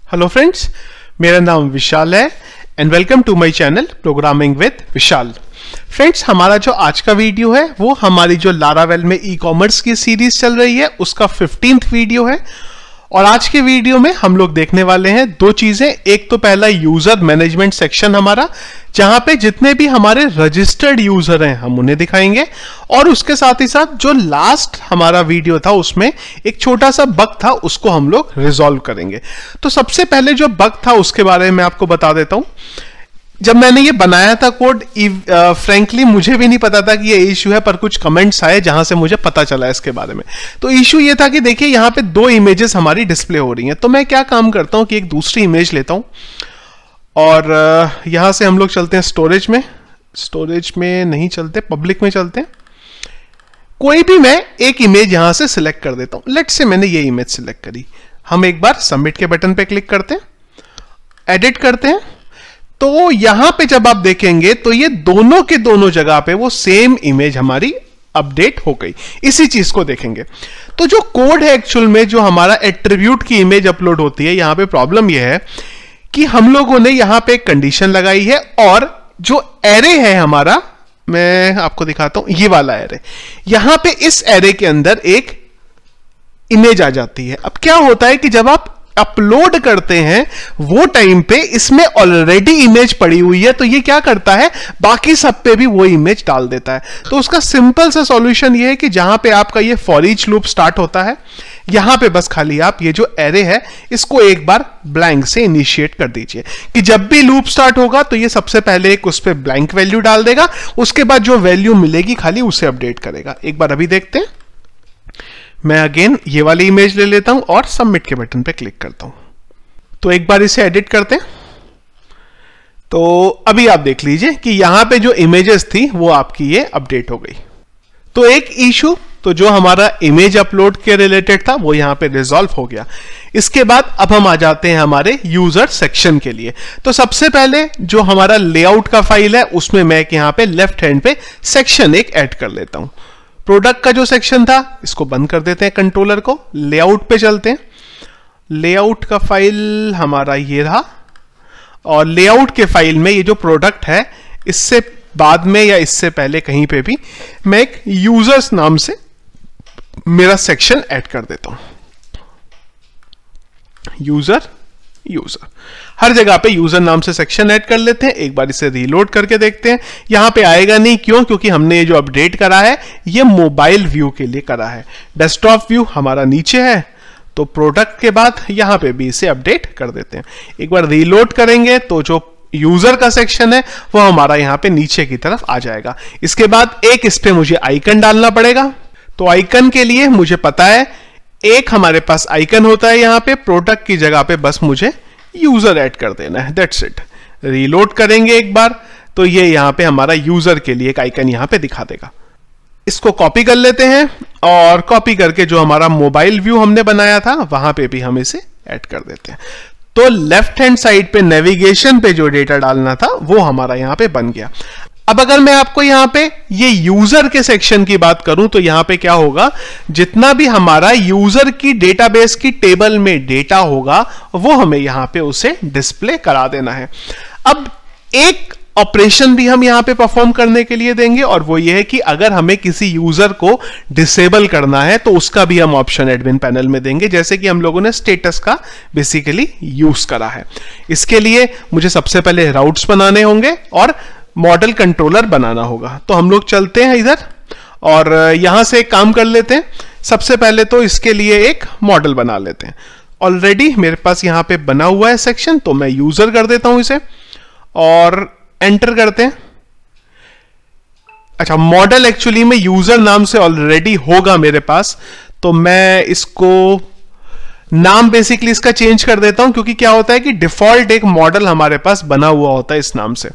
Hello friends, मेरा नाम विशाल है and welcome to my channel programming with Vishal. Friends, हमारा जो आज का वीडियो है वो हमारी जो लारावेल में ई कॉमर्स की सीरीज चल रही है उसका 15th वीडियो है। और आज के वीडियो में हम लोग देखने वाले हैं दो चीजें। एक तो पहला यूजर मैनेजमेंट सेक्शन हमारा, जहां पे जितने भी हमारे रजिस्टर्ड यूजर हैं हम उन्हें दिखाएंगे, और उसके साथ ही साथ जो लास्ट हमारा वीडियो था उसमें एक छोटा सा बग था, उसको हम लोग रिजॉल्व करेंगे। तो सबसे पहले जो बग था उसके बारे में आपको बता देता हूं। जब मैंने ये बनाया था कोड, फ्रैंकली मुझे भी नहीं पता था कि ये इशू है, पर कुछ कमेंट्स आए जहां से मुझे पता चला इसके बारे में। तो इशू ये था कि देखिए यहाँ पे दो इमेजेस हमारी डिस्प्ले हो रही हैं। तो मैं क्या काम करता हूं कि एक दूसरी इमेज लेता हूं और यहां से हम लोग चलते हैं स्टोरेज में। स्टोरेज में नहीं चलते, पब्लिक में चलते हैं। कोई भी मैं एक इमेज यहां से सिलेक्ट कर देता हूं। लेट्स से मैंने ये इमेज सिलेक्ट करी। हम एक बार सबमिट के बटन पे क्लिक करते हैं, एडिट करते हैं। तो यहां पे जब आप देखेंगे तो ये दोनों के दोनों जगह पे वो सेम इमेज हमारी अपडेट हो गई। इसी चीज को देखेंगे। तो जो कोड है एक्चुअल में, जो हमारा एट्रीब्यूट की इमेज अपलोड होती है, यहां पे प्रॉब्लम यह है कि हम लोगों ने यहां पे एक कंडीशन लगाई है, और जो एरे है हमारा, मैं आपको दिखाता हूं, ये वाला एरे, यहां पे इस एरे के अंदर एक इमेज आ जाती है। अब क्या होता है कि जब आप अपलोड करते हैं वो टाइम पे इसमें ऑलरेडी इमेज पड़ी हुई है, तो ये क्या करता है, बाकी सब पे भी वो इमेज डाल देता है। तो उसका सिंपल सा सॉल्यूशन ये है कि जहां पे आपका ये फॉर ईच लूप स्टार्ट होता है, यहां पे बस खाली आप ये जो एरे है इसको एक बार ब्लैंक से इनिशिएट कर दीजिए कि जब भी लूप स्टार्ट होगा तो ये सबसे पहले एक उस पे ब्लैंक वैल्यू डाल देगा, उसके बाद जो वैल्यू मिलेगी खाली उसे अपडेट करेगा। एक बार अभी देखते हैं। मैं अगेन ये वाली इमेज ले लेता हूं और सबमिट के बटन पे क्लिक करता हूं। तो एक बार इसे एडिट करते हैं। तो अभी आप देख लीजिए कि यहां पे जो इमेजेस थी वो आपकी ये अपडेट हो गई। तो एक इशू तो जो हमारा इमेज अपलोड के रिलेटेड था वो यहां पे रिजॉल्व हो गया। इसके बाद अब हम आ जाते हैं हमारे यूजर सेक्शन के लिए। तो सबसे पहले जो हमारा लेआउट का फाइल है उसमें मैं यहां पे लेफ्ट हैंड पे सेक्शन एक ऐड कर लेता हूं। प्रोडक्ट का जो सेक्शन था इसको बंद कर देते हैं, कंट्रोलर को। लेआउट पे चलते हैं। लेआउट का फाइल हमारा ये रहा, और लेआउट के फाइल में ये जो प्रोडक्ट है, इससे बाद में या इससे पहले कहीं पे भी मैं एक यूजर्स नाम से मेरा सेक्शन ऐड कर देता हूं। यूजर हर जगह पे यूजर नाम से सेक्शन ऐड कर लेते हैं। एक बार इसे रीलोड करके देखते हैं। यहां पे आएगा नहीं, क्यों? क्योंकि हमने ये जो अपडेट करा है ये मोबाइल व्यू के लिए करा है। डेस्कटॉप व्यू हमारा नीचे है, तो प्रोडक्ट के बाद यहां पे भी इसे अपडेट कर देते हैं। एक बार रीलोड करेंगे तो जो यूजर का सेक्शन है वो हमारा यहां पे नीचे की तरफ आ जाएगा। इसके बाद एक इस पे मुझे आइकन डालना पड़ेगा। तो आइकन के लिए मुझे पता है एक हमारे पास आइकन होता है यहां पे, प्रोडक्ट की जगह पे बस मुझे यूजर ऐड कर देना है। That's it. रीलोड करेंगे एक बार तो ये यहां पे हमारा यूजर के लिए एक आइकन यहां पे दिखा देगा। इसको कॉपी कर लेते हैं, और कॉपी करके जो हमारा मोबाइल व्यू हमने बनाया था वहां पे भी हम इसे ऐड कर देते हैं। तो लेफ्ट हैंड साइड पे नेविगेशन पे जो डेटा डालना था वो हमारा यहां पे बन गया। अब अगर मैं आपको यहां पे ये यूजर के सेक्शन की बात करूं तो यहां पे क्या होगा, जितना भी हमारा यूजर की डेटाबेस की टेबल में डेटा होगा वो हमें यहां पे उसे डिस्प्ले करा देना है। अब एक ऑपरेशन भी हम यहां पे परफॉर्म करने के लिए देंगे, और वो ये है कि अगर हमें किसी यूजर को डिसेबल करना है तो उसका भी हम ऑप्शन एडमिन पैनल में देंगे, जैसे कि हम लोगों ने स्टेटस का बेसिकली यूज करा है। इसके लिए मुझे सबसे पहले राउट्स बनाने होंगे और मॉडल कंट्रोलर बनाना होगा। तो हम लोग चलते हैं इधर और यहां से एक काम कर लेते हैं। सबसे पहले तो इसके लिए एक मॉडल बना लेते हैं। ऑलरेडी मेरे पास यहां पे बना हुआ है सेक्शन, तो मैं यूजर कर देता हूं इसे और एंटर करते हैं। अच्छा, मॉडल एक्चुअली में यूजर नाम से ऑलरेडी होगा मेरे पास, तो मैं इसको नाम बेसिकली इसका चेंज कर देता हूं, क्योंकि क्या होता है कि डिफॉल्ट एक मॉडल हमारे पास बना हुआ होता है इस नाम से।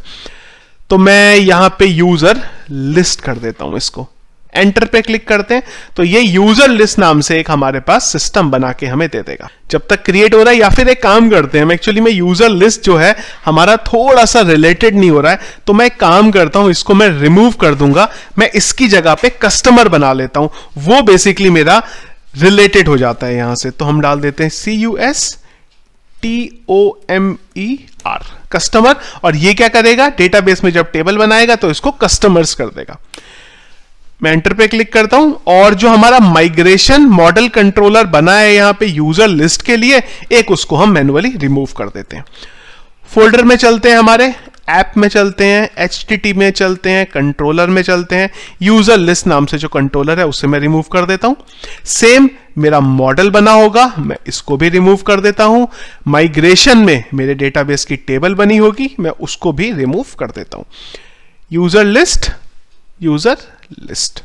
तो मैं यहां पे यूजर लिस्ट कर देता हूं इसको। एंटर पे क्लिक करते हैं तो ये यूजर लिस्ट नाम से एक हमारे पास सिस्टम बना के हमें दे देगा जब तक क्रिएट हो रहा है। या फिर एक काम करते हैं, एक्चुअली में यूजर लिस्ट जो है हमारा थोड़ा सा रिलेटेड नहीं हो रहा है, तो मैं एक काम करता हूं, इसको मैं रिमूव कर दूंगा। मैं इसकी जगह पे कस्टमर बना लेता हूं, वो बेसिकली मेरा रिलेटेड हो जाता है यहां से। तो हम डाल देते हैं CUS TOMER, कस्टमर। और ये क्या करेगा, डेटाबेस में जब टेबल बनाएगा तो इसको कस्टमर्स कर देगा। मैं एंटर पे क्लिक करता हूं और जो हमारा माइग्रेशन मॉडल कंट्रोलर बना है यहां पे यूजर लिस्ट के लिए, एक उसको हम मैन्युअली रिमूव कर देते हैं। फोल्डर में चलते हैं, हमारे ऐप में चलते हैं, HTTP में चलते हैं, कंट्रोलर में चलते हैं, यूजर लिस्ट नाम से जो कंट्रोलर है उसे मैं रिमूव कर देता हूं। सेम मेरा मॉडल बना होगा, मैं इसको भी रिमूव कर देता हूं। माइग्रेशन में मेरे डेटाबेस की टेबल बनी होगी, मैं उसको भी रिमूव कर देता हूं। User list, user list.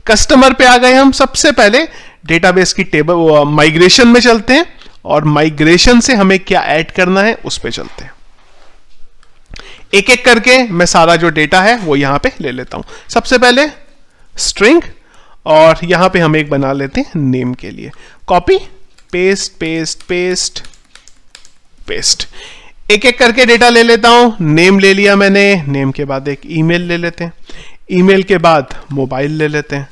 Customer पे आ गए हम। सबसे पहले डेटाबेस की टेबल माइग्रेशन में चलते हैं और माइग्रेशन से हमें क्या ऐड करना है उस पे चलते हैं। एक एक करके मैं सारा जो डेटा है वो यहां पे ले लेता हूं। सबसे पहले स्ट्रिंग, और यहां पे हम एक बना लेते हैं नेम के लिए। Copy paste paste paste paste. एक एक करके डेटा ले लेता हूं। नेम ले लिया मैंने, नेम के बाद एक ईमेल ले लेते हैं, ईमेल के बाद मोबाइल ले लेते हैं,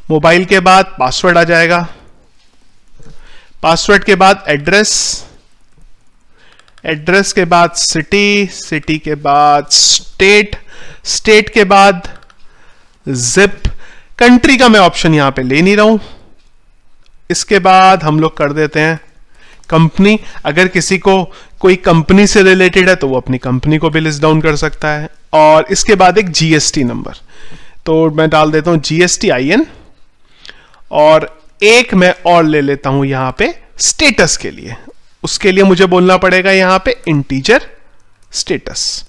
मोबाइल के बाद पासवर्ड आ जाएगा, पासवर्ड के बाद एड्रेस, एड्रेस के बाद सिटी, सिटी के बाद स्टेट, स्टेट के बाद जिप। कंट्री का मैं ऑप्शन यहां पे ले नहीं रहा हूं। इसके बाद हम लोग कर देते हैं कंपनी। अगर किसी को कोई कंपनी से रिलेटेड है तो वो अपनी कंपनी को भी लिस्ट डाउन कर सकता है। और इसके बाद एक GST नंबर, तो मैं डाल देता हूं GSTIN। और एक मैं और ले लेता हूं यहां पे स्टेटस के लिए। उसके लिए मुझे बोलना पड़ेगा यहां पे इंटीजर स्टेटस।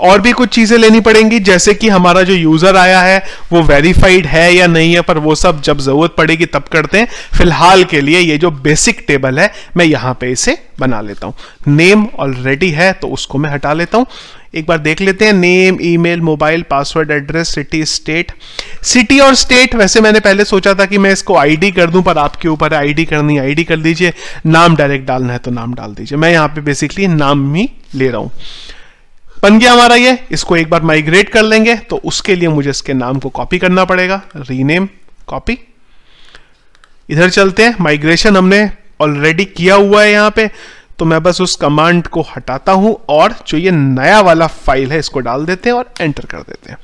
और भी कुछ चीजें लेनी पड़ेंगी, जैसे कि हमारा जो यूजर आया है वो वेरीफाइड है या नहीं है, पर वो सब जब जरूरत पड़ेगी तब करते हैं। फिलहाल के लिए ये जो बेसिक टेबल है मैं यहां पे इसे बना लेता हूं। नेम ऑलरेडी है तो उसको मैं हटा लेता हूं। एक बार देख लेते हैं, name, email, mobile, password, address, city, state. City और स्टेट वैसे मैंने पहले सोचा था कि मैं इसको आईडी कर दूं, पर आपके ऊपर है, आईडी करनी आईडी कर दीजिए, नाम डायरेक्ट डालना है तो नाम डाल दीजिए। मैं यहां पे बेसिकली नाम ही ले रहा हूं। बन गया हमारा ये। इसको एक बार माइग्रेट कर लेंगे तो उसके लिए मुझे इसके नाम को कॉपी करना पड़ेगा, रीनेम, कॉपी। इधर चलते हैं, माइग्रेशन हमने ऑलरेडी किया हुआ है यहां पे, तो मैं बस उस कमांड को हटाता हूं और जो ये नया वाला फाइल है इसको डाल देते हैं और एंटर कर देते हैं।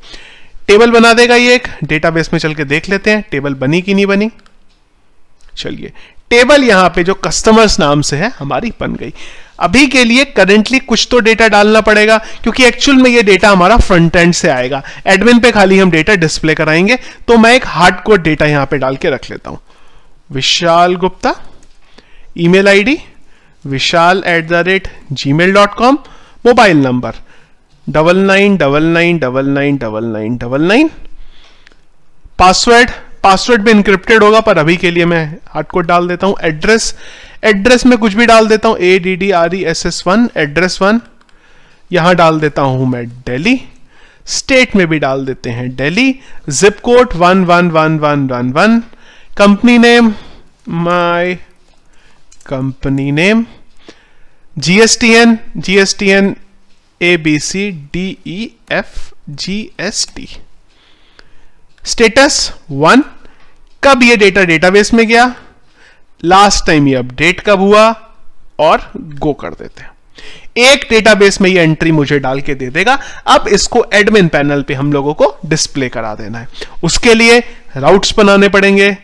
टेबल बना देगा ये एक। डेटाबेस में चल के देख लेते हैं टेबल बनी कि नहीं बनी। चलिए, टेबल यहां पे जो कस्टमर्स नाम से है हमारी बन गई। अभी के लिए करंटली कुछ तो डेटा डालना पड़ेगा, क्योंकि एक्चुअल में ये डेटा हमारा फ्रंट एंड से आएगा। एडमिन पे खाली हम डेटा डिस्प्ले कराएंगे, तो मैं एक हार्डकोड डेटा यहां पे डाल के रख लेता हूं। Vishal Gupta, email ID vishal@gmail.com, mobile number 9999999999, password, password भी इंक्रिप्टेड होगा पर अभी के लिए मैं हार्डकोड डाल देता हूं। एड्रेस, एड्रेस में कुछ भी डाल देता हूं, ADDRESS1, एड्रेस 1 यहां डाल देता हूं मैं दिल्ली। स्टेट में भी डाल देते हैं Delhi. Zip code 111111। Company name, my company name. GSTN, GSTN ABCDEFGST। Status 1, कब ये डेटा डेटाबेस में गया, लास्ट टाइम ये अपडेट कब हुआ, और गो कर देते हैं। एक डेटाबेस में ये एंट्री मुझे डाल के दे देगा। अब इसको एडमिन पैनल पे हम लोगों को डिस्प्ले करा देना है। उसके लिए राउट्स बनाने पड़ेंगे,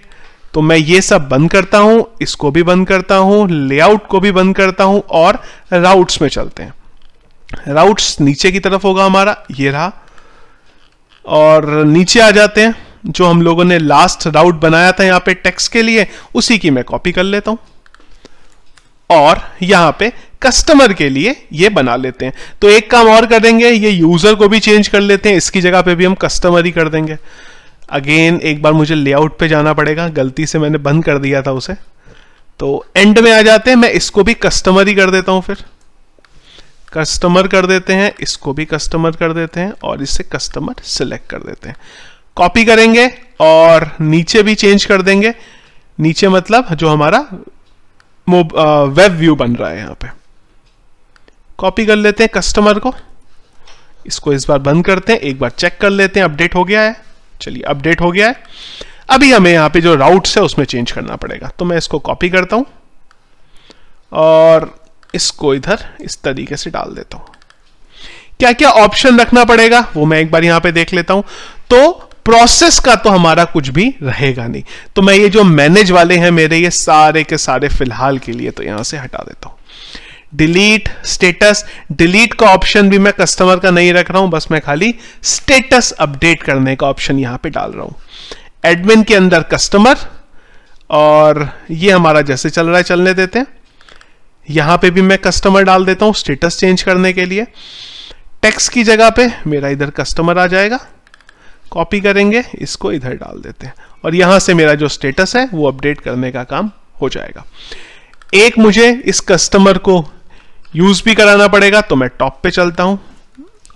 तो मैं ये सब बंद करता हूं, इसको भी बंद करता हूं, लेआउट को भी बंद करता हूं और राउट्स में चलते हैं। राउट्स नीचे की तरफ होगा हमारा, ये रहा। और नीचे आ जाते हैं, जो हम लोगों ने लास्ट राउट बनाया था यहां पे टेक्स्ट के लिए, उसी की मैं कॉपी कर लेता हूं और यहां पे कस्टमर के लिए ये बना लेते हैं। तो एक काम और करेंगे, ये यूजर को भी चेंज कर लेते हैं, इसकी जगह पे भी हम कस्टमर ही कर देंगे। अगेन एक बार मुझे लेआउट पे जाना पड़ेगा, गलती से मैंने बंद कर दिया था उसे। तो एंड में आ जाते हैं, मैं इसको भी कस्टमर ही कर देता हूं, फिर कस्टमर कर देते हैं, इसको भी कस्टमर कर देते हैं और इससे कस्टमर सिलेक्ट कर देते हैं। कॉपी करेंगे और नीचे भी चेंज कर देंगे। नीचे मतलब जो हमारा वेब व्यू बन रहा है, यहां पे कॉपी कर लेते हैं कस्टमर को। इसको इस बार बंद करते हैं, एक बार चेक कर लेते हैं अपडेट हो गया है। चलिए, अपडेट हो गया है। अभी हमें यहाँ पे जो राउट्स है उसमें चेंज करना पड़ेगा, तो मैं इसको कॉपी करता हूं और इसको इधर इस तरीके से डाल देता हूं। क्या क्या ऑप्शन रखना पड़ेगा वो मैं एक बार यहां पे देख लेता हूं। तो प्रोसेस का तो हमारा कुछ भी रहेगा नहीं, तो मैं ये जो मैनेज वाले हैं मेरे, ये सारे के सारे फिलहाल के लिए तो यहां से हटा देता हूं। डिलीट स्टेटस, डिलीट का ऑप्शन भी मैं कस्टमर का नहीं रख रहा हूं, बस मैं खाली स्टेटस अपडेट करने का ऑप्शन यहां पे डाल रहा हूं। एडमिन के अंदर कस्टमर, और ये हमारा जैसे चल रहा है चलने देते हैं। यहां पे भी मैं कस्टमर डाल देता हूं स्टेटस चेंज करने के लिए। टेक्स्ट की जगह पे मेरा इधर कस्टमर आ जाएगा, कॉपी करेंगे, इसको इधर डाल देते हैं, और यहां से मेरा जो स्टेटस है वो अपडेट करने का काम हो जाएगा। एक मुझे इस कस्टमर को यूज भी कराना पड़ेगा, तो मैं टॉप पे चलता हूं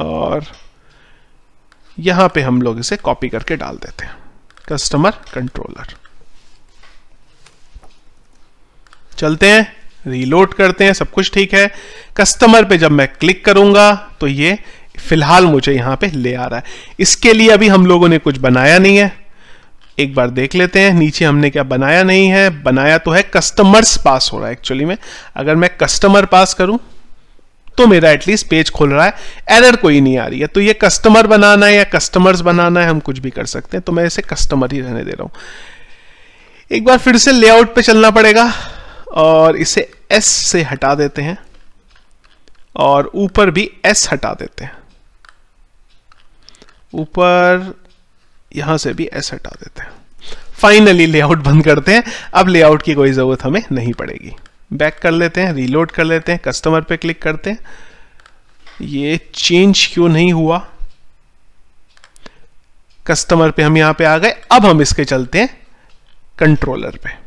और यहां पे हम लोग इसे कॉपी करके डाल देते हैं, कस्टमर कंट्रोलर। चलते हैं, रीलोड करते हैं, सब कुछ ठीक है। कस्टमर पे जब मैं क्लिक करूंगा तो ये फिलहाल मुझे यहां पे ले आ रहा है। इसके लिए अभी हम लोगों ने कुछ बनाया नहीं है, एक बार देख लेते हैं नीचे हमने क्या बनाया नहीं है। बनाया तो है कस्टमर्स पास हो रहा है एक्चुअली में। अगर मैं कस्टमर पास करूं तो मेरा एटलीस्ट पेज खुल रहा है, एरर कोई नहीं आ रही है। तो ये कस्टमर बनाना है या कस्टमर्स बनाना है, हम कुछ भी कर सकते हैं, तो मैं इसे कस्टमर ही रहने दे रहा हूं। एक बार फिर से लेआउट पे चलना पड़ेगा और इसे एस से हटा देते हैं और ऊपर भी एस हटा देते हैं, ऊपर यहां से भी एस हटा देते हैं। फाइनली लेआउट बंद करते हैं, अब लेआउट की कोई जरूरत हमें नहीं पड़ेगी। बैक कर लेते हैं, रीलोड कर लेते हैं, कस्टमर पे क्लिक करते हैं। ये चेंज क्यों नहीं हुआ? कस्टमर पे हम यहां पे आ गए। अब हम इसके चलते हैं कंट्रोलर पे।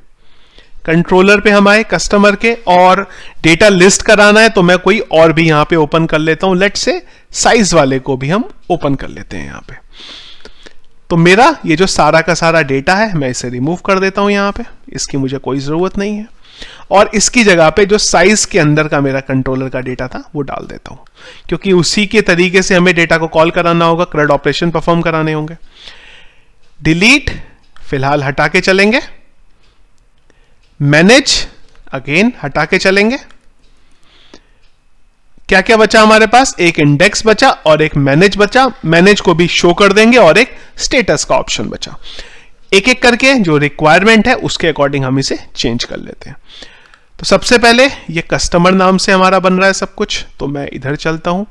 कंट्रोलर पे हम आए कस्टमर के, और डेटा लिस्ट कराना है तो मैं कोई और भी यहां पे ओपन कर लेता हूं। लेट्स से साइज वाले को भी हम ओपन कर लेते हैं यहां पे। तो मेरा ये जो सारा का सारा डेटा है मैं इसे रिमूव कर देता हूं यहां पे, इसकी मुझे कोई जरूरत नहीं है। और इसकी जगह पे जो साइज के अंदर का मेरा कंट्रोलर का डेटा था वो डाल देता हूं, क्योंकि उसी के तरीके से हमें डेटा को कॉल कराना होगा, CRUD ऑपरेशन परफॉर्म कराने होंगे। डिलीट फिलहाल हटा के चलेंगे, मैनेज अगेन हटा के चलेंगे। क्या क्या बचा हमारे पास? एक इंडेक्स बचा और एक मैनेज बचा। मैनेज को भी शो कर देंगे और एक स्टेटस का ऑप्शन बचा। एक एक करके जो रिक्वायरमेंट है उसके अकॉर्डिंग हम इसे चेंज कर लेते हैं। तो सबसे पहले ये कस्टमर नाम से हमारा बन रहा है सब कुछ, तो मैं इधर चलता हूं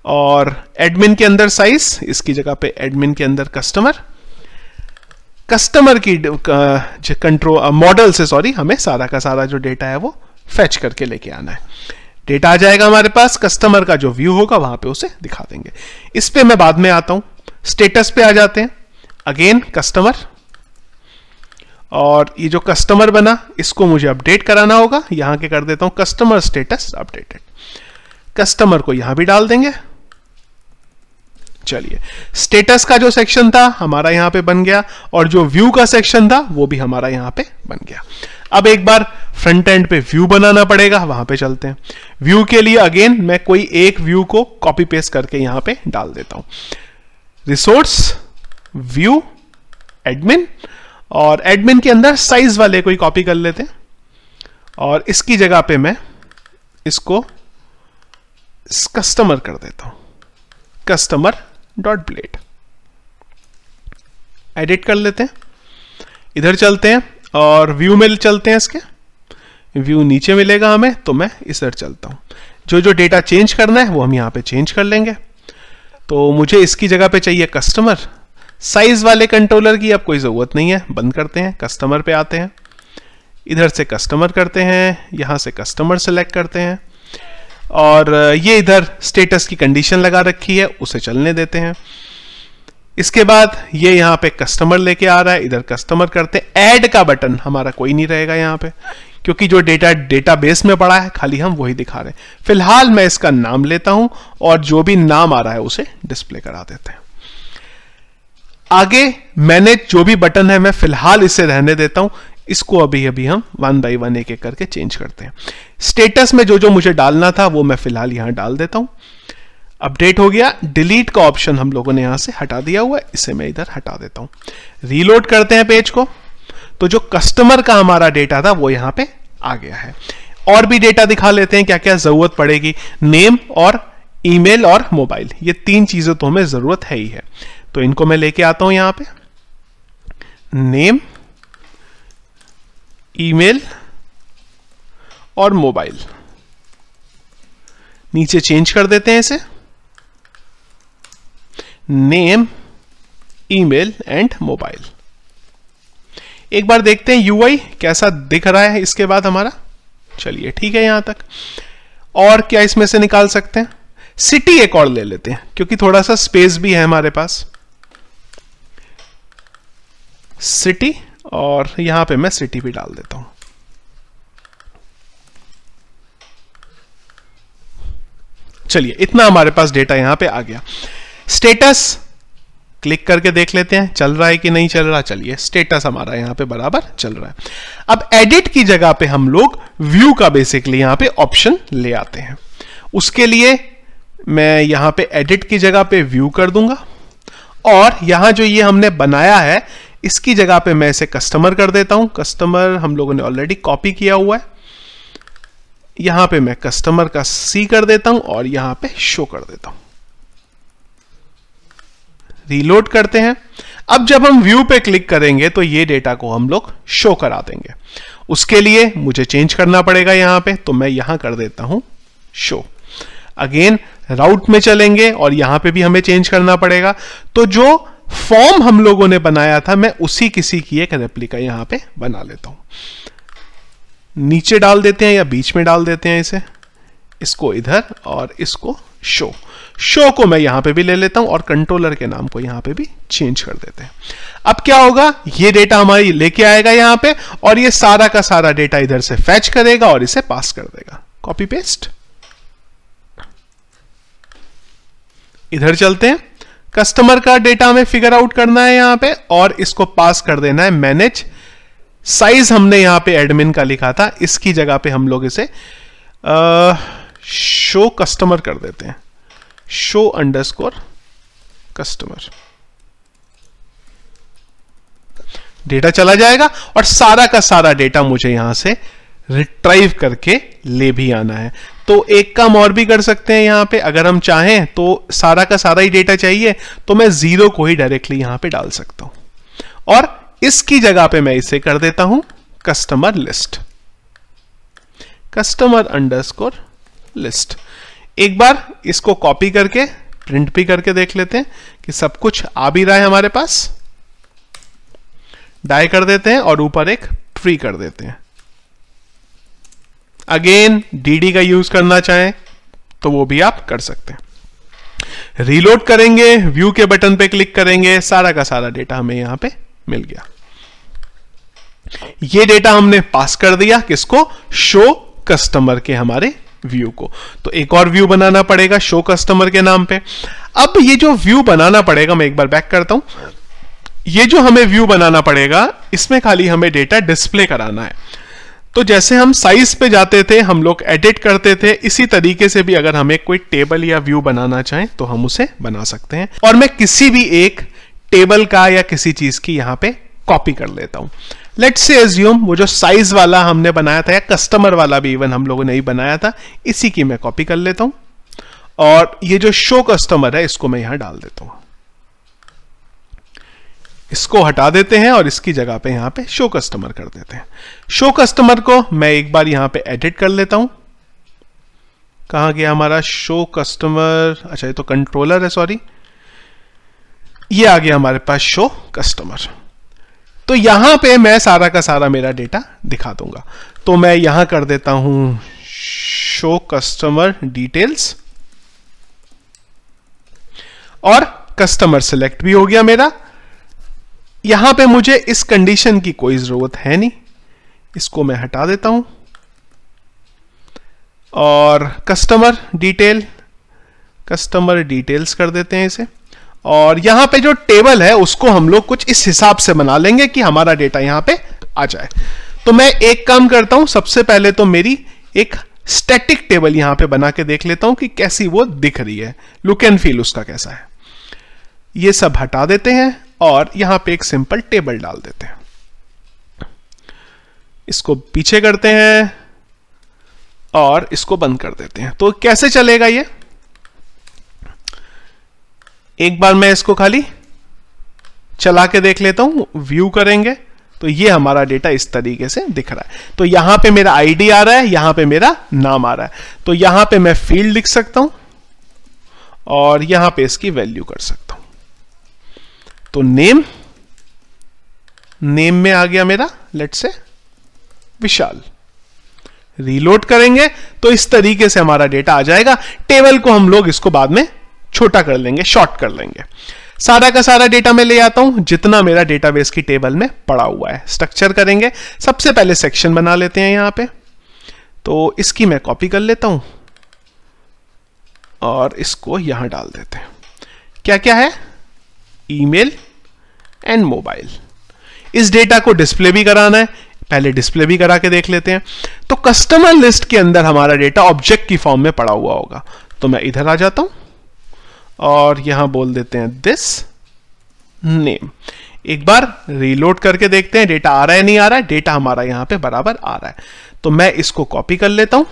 और एडमिन के अंदर साइज, इसकी जगह पे एडमिन के अंदर कस्टमर। कस्टमर की कंट्रोल मॉडल से सॉरी हमें सारा का सारा जो डेटा है वो फेच करके लेके आना है। डेटा आ जाएगा हमारे पास, कस्टमर का जो व्यू होगा वहां पे उसे दिखा देंगे। इस पे मैं बाद में आता हूं। स्टेटस पे आ जाते हैं, अगेन कस्टमर, और ये जो कस्टमर बना इसको मुझे अपडेट कराना होगा। यहां के कर देता हूं कस्टमर स्टेटस अपडेटेड। कस्टमर को यहां भी डाल देंगे। चलिए, स्टेटस का जो सेक्शन था हमारा यहां पे बन गया, और जो व्यू का सेक्शन था वो भी हमारा यहां पे बन गया। अब एक बार फ्रंट एंड पे व्यू बनाना पड़ेगा, वहां पे चलते हैं। व्यू के लिए अगेन मैं कोई एक व्यू को कॉपी पेस्ट करके यहां पे डाल देता हूं। रिसोर्स, व्यू, एडमिन, और एडमिन के अंदर साइज वाले कोई कॉपी कर लेते हैं, और इसकी जगह पे मैं इसको कस्टमर कर देता हूं, कस्टमर डॉट ब्लेड। एडिट कर लेते हैं, इधर चलते हैं और व्यू में चलते हैं। इसके व्यू नीचे मिलेगा हमें, तो मैं इधर चलता हूं। जो जो डेटा चेंज करना है वो हम यहां पे चेंज कर लेंगे। तो मुझे इसकी जगह पे चाहिए कस्टमर। साइज वाले कंट्रोलर की अब कोई जरूरत नहीं है, बंद करते हैं। कस्टमर पे आते हैं, इधर से कस्टमर करते हैं, यहां से कस्टमर सेलेक्ट करते हैं, और ये इधर स्टेटस की कंडीशन लगा रखी है उसे चलने देते हैं। इसके बाद ये यहां पे कस्टमर लेके आ रहा है, इधर कस्टमर करते हैं। ऐड का बटन हमारा कोई नहीं रहेगा यहां पे, क्योंकि जो डेटा डेटाबेस में पड़ा है खाली हम वही दिखा रहे हैं। फिलहाल मैं इसका नाम लेता हूं और जो भी नाम आ रहा है उसे डिस्प्ले करा देते हैं। आगे मैनेज जो भी बटन है मैं फिलहाल इसे रहने देता हूं, इसको अभी अभी हम 1 बाय 1 एक एक करके चेंज करते हैं। स्टेटस में जो जो मुझे डालना था वो मैं फिलहाल यहां डाल देता हूं। अपडेट हो गया। डिलीट का ऑप्शन हम लोगों ने यहां से हटा दिया हुआ है, इसे मैं इधर हटा देता हूं। रीलोड करते हैं पेज को, तो जो कस्टमर का हमारा डेटा था वो यहां पे आ गया है। और भी डेटा दिखा लेते हैं क्या क्या जरूरत पड़ेगी। नेम और ईमेल और मोबाइल, ये 3 चीजें तो हमें जरूरत है ही है। तो इनको मैं लेके आता हूं यहां पे, नेम, ईमेल और मोबाइल। नीचे चेंज कर देते हैं इसे, नेम, ईमेल एंड मोबाइल। एक बार देखते हैं यूआई कैसा दिख रहा है इसके बाद हमारा। चलिए ठीक है यहां तक। और क्या इसमें से निकाल सकते हैं? सिटी एक और ले लेते हैं क्योंकि थोड़ा सा स्पेस भी है हमारे पास। सिटी, और यहां पे मैं सिटी भी डाल देता हूं। चलिए इतना हमारे पास डेटा यहां पे आ गया। स्टेटस क्लिक करके देख लेते हैं चल रहा है कि नहीं चल रहा। चलिए स्टेटस हमारा यहां पे बराबर चल रहा है। अब एडिट की जगह पे हम लोग व्यू का बेसिकली यहां पे ऑप्शन ले आते हैं। उसके लिए मैं यहां पे एडिट की जगह पे व्यू कर दूंगा, और यहां जो ये हमने बनाया है इसकी जगह पे मैं इसे कस्टमर कर देता हूं। कस्टमर हम लोगों ने ऑलरेडी कॉपी किया हुआ है, यहां पे मैं कस्टमर का सी कर देता हूं और यहां पे शो कर देता हूं। रीलोड करते हैं। अब जब हम व्यू पे क्लिक करेंगे तो ये डेटा को हम लोग शो करा देंगे। उसके लिए मुझे चेंज करना पड़ेगा यहां पे, तो मैं यहां कर देता हूं शो। अगेन राउट में चलेंगे और यहां पे भी हमें चेंज करना पड़ेगा। तो जो फॉर्म हम लोगों ने बनाया था मैं उसी किसी की एक रेप्लिका यहां पे बना लेता हूं। नीचे डाल देते हैं या बीच में डाल देते हैं इसे, इसको इधर और इसको शो। शो को मैं यहां पे भी ले लेता हूं और कंट्रोलर के नाम को यहां पे भी चेंज कर देते हैं। अब क्या होगा, ये डेटा हमारी लेके आएगा यहां पे और ये सारा का सारा डेटा इधर से फैच करेगा और इसे पास कर देगा। Copy paste. इधर चलते हैं। कस्टमर का डेटा हमें फिगर आउट करना है यहां पे और इसको पास कर देना है मैनेज। साइज हमने यहां पे एडमिन का लिखा था, इसकी जगह पे हम लोग इसे शो कस्टमर कर देते हैं, शो अंडरस्कोर कस्टमर। डेटा चला जाएगा और सारा का सारा डेटा मुझे यहां से रिट्राइव करके ले भी आना है। तो एक काम और भी कर सकते हैं यहां पे, अगर हम चाहें तो सारा का सारा ही डेटा चाहिए तो मैं 0 को ही डायरेक्टली यहां पे डाल सकता हूं और इसकी जगह पे मैं इसे कर देता हूं customer list, customer underscore list. एक बार इसको कॉपी करके प्रिंट भी करके देख लेते हैं कि सब कुछ आ भी रहा है हमारे पास। डाई कर देते हैं और ऊपर एक ट्री कर देते हैं। अगेन डीडी का यूज करना चाहें तो वो भी आप कर सकते हैं। रीलोड करेंगे, व्यू के बटन पे क्लिक करेंगे, सारा का सारा डेटा हमें यहां पे मिल गया। ये डेटा हमने पास कर दिया किसको, शो कस्टमर के हमारे व्यू को। तो एक और व्यू बनाना पड़ेगा शो कस्टमर के नाम पे। अब ये जो व्यू बनाना पड़ेगा, मैं एक बार बैक करता हूं, ये जो हमें व्यू बनाना पड़ेगा इसमें खाली हमें डेटा डिस्प्ले कराना है। तो जैसे हम साइज पे जाते थे, हम लोग एडिट करते थे, इसी तरीके से भी अगर हमें कोई टेबल या व्यू बनाना चाहें तो हम उसे बना सकते हैं। और मैं किसी भी एक टेबल का या किसी चीज की यहां पे कॉपी कर लेता हूं। लेट्स से एज्यूम वो जो साइज वाला हमने बनाया था या कस्टमर वाला भी इवन हम लोगों ने ही बनाया था, इसी की मैं कॉपी कर लेता हूं और ये जो शो कस्टमर है इसको मैं यहां डाल देता हूं। इसको हटा देते हैं और इसकी जगह पे यहां पे शो कस्टमर कर देते हैं। शो कस्टमर को मैं एक बार यहां पे एडिट कर लेता हूं। कहां गया हमारा शो कस्टमर, अच्छा ये तो कंट्रोलर है, सॉरी, ये आ गया हमारे पास शो कस्टमर। तो यहां पे मैं सारा का सारा मेरा डेटा दिखा दूंगा। तो मैं यहां कर देता हूं शो कस्टमर डिटेल्स और कस्टमर सिलेक्ट भी हो गया मेरा। यहां पे मुझे इस कंडीशन की कोई जरूरत है नहीं, इसको मैं हटा देता हूं और कस्टमर डिटेल्स कर देते हैं इसे। और यहां पे जो टेबल है उसको हम लोग कुछ इस हिसाब से बना लेंगे कि हमारा डेटा यहां पे आ जाए। तो मैं एक काम करता हूं, सबसे पहले तो मेरी एक स्टैटिक टेबल यहां पे बना के देख लेता हूं कि कैसी वो दिख रही है, लुक एंड फील उसका कैसा है। ये सब हटा देते हैं और यहां पे एक सिंपल टेबल डाल देते हैं। इसको पीछे करते हैं और इसको बंद कर देते हैं। तो कैसे चलेगा ये, एक बार मैं इसको खाली चला के देख लेता हूं, व्यू करेंगे तो ये हमारा डेटा इस तरीके से दिख रहा है। तो यहां पे मेरा आईडी आ रहा है, यहां पे मेरा नाम आ रहा है। तो यहां पे मैं फील्ड लिख सकता हूं और यहां पे इसकी वैल्यू कर सकता हूं। तो नेम में आ गया मेरा लेट्स से विशाल। रीलोड करेंगे तो इस तरीके से हमारा डेटा आ जाएगा। टेबल को हम लोग इसको बाद में छोटा कर लेंगे, शॉर्ट कर लेंगे। सारा का सारा डेटा मैं ले आता हूं जितना मेरा डेटाबेस की टेबल में पड़ा हुआ है। स्ट्रक्चर करेंगे, सबसे पहले सेक्शन बना लेते हैं यहां पे। तो इसकी मैं कॉपी कर लेता हूं और इसको यहां डाल देते हैं। क्या क्या है, ईमेल एंड मोबाइल। इस डेटा को डिस्प्ले भी कराना है, पहले डिस्प्ले भी करा के देख लेते हैं। तो कस्टमर लिस्ट के अंदर हमारा डेटा ऑब्जेक्ट की फॉर्म में पड़ा हुआ होगा। तो मैं इधर आ जाता हूं और यहां बोल देते हैं दिस नेम। एक बार रीलोड करके देखते हैं डेटा आ रहा है नहीं आ रहा है। डेटा हमारा यहां पे बराबर आ रहा है। तो मैं इसको कॉपी कर लेता हूं,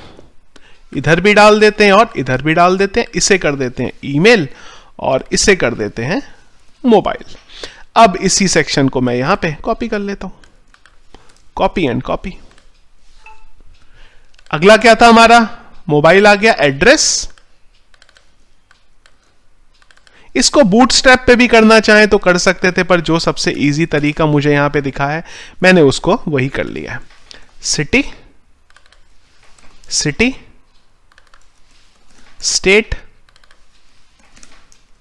इधर भी डाल देते हैं और इधर भी डाल देते हैं। इसे कर देते हैं ईमेल और इसे कर देते हैं मोबाइल। अब इसी सेक्शन को मैं यहां पे कॉपी कर लेता हूं, कॉपी एंड कॉपी। अगला क्या था हमारा, मोबाइल आ गया, एड्रेस। इसको बूटस्ट्रैप पे भी करना चाहें तो कर सकते थे, पर जो सबसे इजी तरीका मुझे यहां पे दिखा है मैंने उसको वही कर लिया है। सिटी, स्टेट,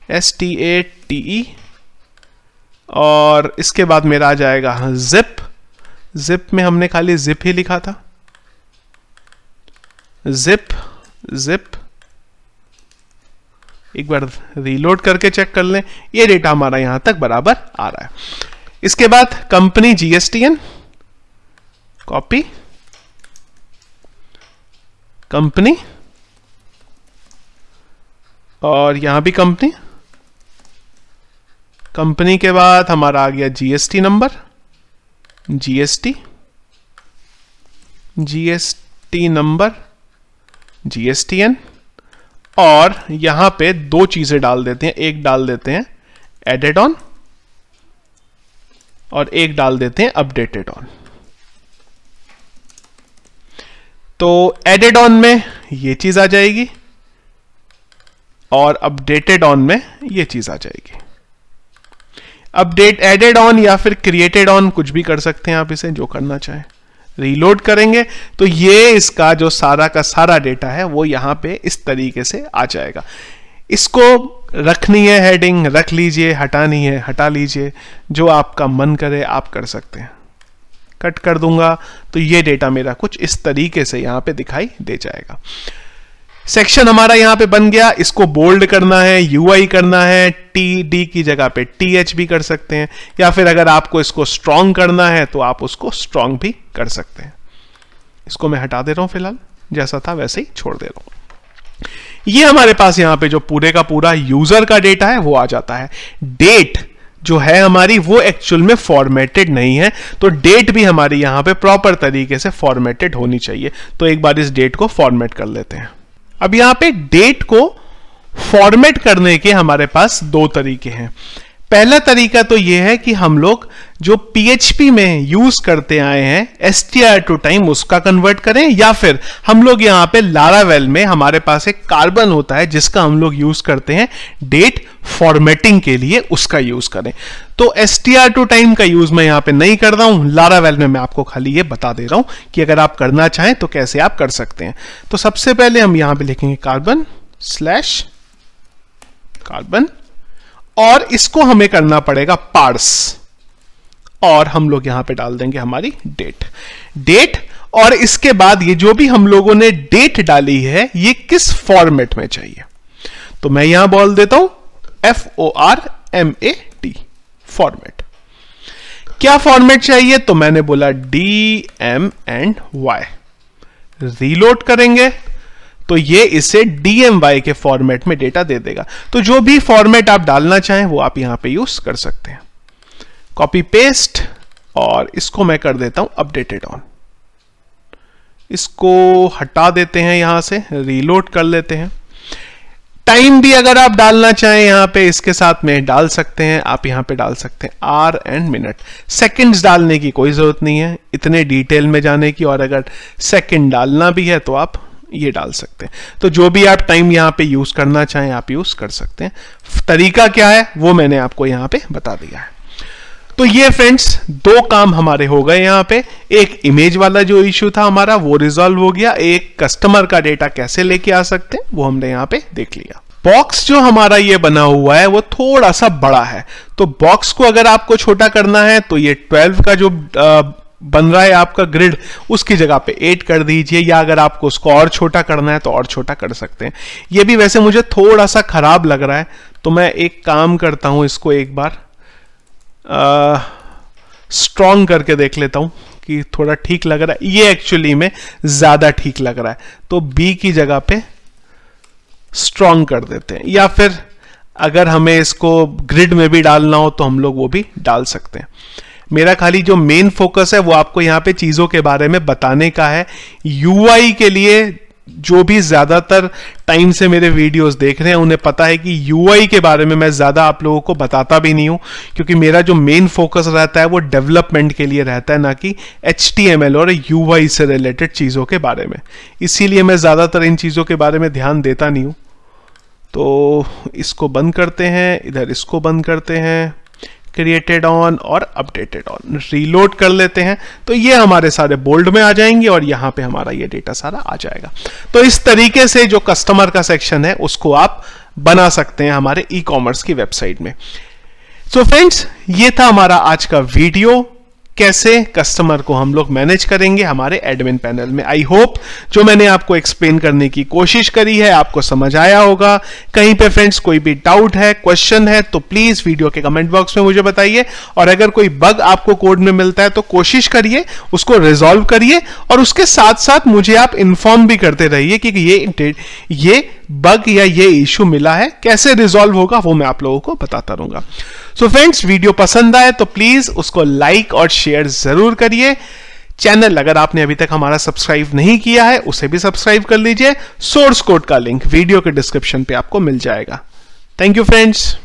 STATE, और इसके बाद मेरा आ जाएगा जिप। जिप में हमने खाली जिप ही लिखा था, जिप। एक बार रीलोड करके चेक कर लें, ये डेटा हमारा यहां तक बराबर आ रहा है। इसके बाद कंपनी GSTN, कॉपी, कंपनी, और यहां भी कंपनी के बाद हमारा आ गया GST number, GST number, GSTN, और यहां पे दो चीजें डाल देते हैं। एक डाल देते हैं एडेड ऑन और एक डाल देते हैं अपडेटेड ऑन। तो एडेड ऑन में ये चीज आ जाएगी और अपडेटेड ऑन में ये चीज आ जाएगी। अपडेट एडेड ऑन या फिर क्रिएटेड ऑन, कुछ भी कर सकते हैं आप इसे, जो करना चाहें। रीलोड करेंगे तो ये इसका जो सारा का सारा डेटा है वो यहां पे इस तरीके से आ जाएगा। इसको रखनी है हेडिंग, रख लीजिए, हटानी है हटा लीजिए, जो आपका मन करे आप कर सकते हैं। कट कर दूंगा तो ये डेटा मेरा कुछ इस तरीके से यहां पे दिखाई दे जाएगा। सेक्शन हमारा यहां पे बन गया। इसको बोल्ड करना है, UI करना है, TD की जगह पे TH भी कर सकते हैं, या फिर अगर आपको इसको स्ट्रॉन्ग करना है तो आप उसको स्ट्रॉन्ग भी कर सकते हैं। इसको मैं हटा दे रहा हूं, फिलहाल जैसा था वैसे ही छोड़ दे रहा हूं। ये हमारे पास यहां पे जो पूरे का पूरा यूजर का डेटा है वो आ जाता है। डेट जो है हमारी वो एक्चुअल में फॉर्मेटेड नहीं है, तो डेट भी हमारी यहां पे प्रॉपर तरीके से फॉर्मेटेड होनी चाहिए। तो एक बार इस डेट को फॉर्मेट कर लेते हैं। अब यहां पे डेट को फॉर्मेट करने के हमारे पास दो तरीके हैं। पहला तरीका तो यह है कि हम लोग जो PHP में यूज करते आए हैं str to time उसका कन्वर्ट करें, या फिर हम लोग यहां पे लारावेल में हमारे पास एक कार्बन होता है जिसका हम लोग यूज करते हैं डेट फॉर्मेटिंग के लिए, उसका यूज करें। तो str to time का यूज मैं यहां पे नहीं कर रहा हूं, लारावेल में मैं आपको खाली ये बता दे रहा हूं कि अगर आप करना चाहें तो कैसे आप कर सकते हैं। तो सबसे पहले हम यहां पे लिखेंगे कार्बन, और इसको हमें करना पड़ेगा पार्स, और हम लोग यहां पे डाल देंगे हमारी डेट, और इसके बाद ये जो भी हम लोगों ने डेट डाली है ये किस फॉर्मेट में चाहिए। तो मैं यहां बोल देता हूं FORMAT, फॉर्मेट। क्या फॉर्मेट चाहिए, तो मैंने बोला DMNY। रीलोड करेंगे तो ये इसे DMY के फॉर्मेट में डेटा दे देगा। तो जो भी फॉर्मेट आप डालना चाहें वो आप यहां पे यूज कर सकते हैं। कॉपी पेस्ट, और इसको मैं कर देता हूं अपडेटेड ऑन। इसको हटा देते हैं, यहां से रीलोड कर लेते हैं। टाइम भी अगर आप डालना चाहें यहां पे इसके साथ में डाल सकते हैं, आप यहां पे डाल सकते हैं आवर एंड मिनट। सेकंड्स डालने की कोई जरूरत नहीं है इतने डिटेल में जाने की, और अगर सेकंड डालना भी है तो आप ये डाल सकते हैं। तो जो भी आप टाइम यहां पे यूज करना चाहें आप यूज कर सकते हैं। तरीका क्या है वो मैंने आपको यहां पे बता दिया है। तो ये फ्रेंड्स दो काम हमारे हो गए यहां पे। एक इमेज वाला जो इश्यू था हमारा वो रिजॉल्व हो गया, एक कस्टमर का डेटा कैसे लेके आ सकते हैं वो हमने यहां पे देख लिया। बॉक्स जो हमारा ये बना हुआ है वो थोड़ा सा बड़ा है, तो बॉक्स को अगर आपको छोटा करना है तो ये 12 का जो बन रहा है आपका ग्रिड उसकी जगह पे 8 कर दीजिए, या अगर आपको उसको और छोटा करना है तो और छोटा कर सकते हैं। ये भी वैसे मुझे थोड़ा सा खराब लग रहा है, तो मैं एक काम करता हूं, इसको एक बार स्ट्रॉन्ग करके देख लेता हूं कि थोड़ा ठीक लग रहा है। ये एक्चुअली में ज्यादा ठीक लग रहा है, तो बी की जगह पे स्ट्रॉन्ग कर देते हैं, या फिर अगर हमें इसको ग्रिड में भी डालना हो तो हम लोग वो भी डाल सकते हैं। मेरा खाली जो मेन फोकस है वो आपको यहां पे चीजों के बारे में बताने का है। यूआई के लिए जो भी ज्यादातर टाइम से मेरे वीडियोस देख रहे हैं उन्हें पता है कि यूआई के बारे में मैं ज्यादा आप लोगों को बताता भी नहीं हूं, क्योंकि मेरा जो मेन फोकस रहता है वो डेवलपमेंट के लिए रहता है, ना कि HTML और यूआई से रिलेटेड चीजों के बारे में। इसीलिए मैं ज्यादातर इन चीजों के बारे में ध्यान देता नहीं हूं। तो इसको बंद करते हैं, इधर इसको बंद करते हैं, क्रिएटेड ऑन और अपडेटेड ऑन, रीलोड कर लेते हैं। तो ये हमारे सारे बोल्ड में आ जाएंगे और यहां पे हमारा ये डेटा सारा आ जाएगा। तो इस तरीके से जो कस्टमर का सेक्शन है उसको आप बना सकते हैं हमारे ई कॉमर्स की वेबसाइट में। सो फ्रेंड्स, ये था हमारा आज का वीडियो, कैसे कस्टमर को हम लोग मैनेज करेंगे हमारे एडमिन पैनल में। आई होप जो मैंने आपको एक्सप्लेन करने की कोशिश करी है आपको समझ आया होगा। कहीं पे फ्रेंड्स कोई भी डाउट है, क्वेश्चन है, तो प्लीज वीडियो के कमेंट बॉक्स में मुझे बताइए, और अगर कोई बग आपको कोड में मिलता है तो कोशिश करिए उसको रिजॉल्व करिए, और उसके साथ साथ मुझे आप इन्फॉर्म भी करते रहिए कि ये बग या ये इश्यू मिला है, कैसे रिजॉल्व होगा वो मैं आप लोगों को बताता रहूंगा। सो फ्रेंड्स, वीडियो पसंद आए तो प्लीज उसको लाइक और शेयर जरूर करिए। चैनल अगर आपने अभी तक हमारा सब्सक्राइब नहीं किया है उसे भी सब्सक्राइब कर लीजिए। सोर्स कोड का लिंक वीडियो के डिस्क्रिप्शन पे आपको मिल जाएगा। Thank you friends.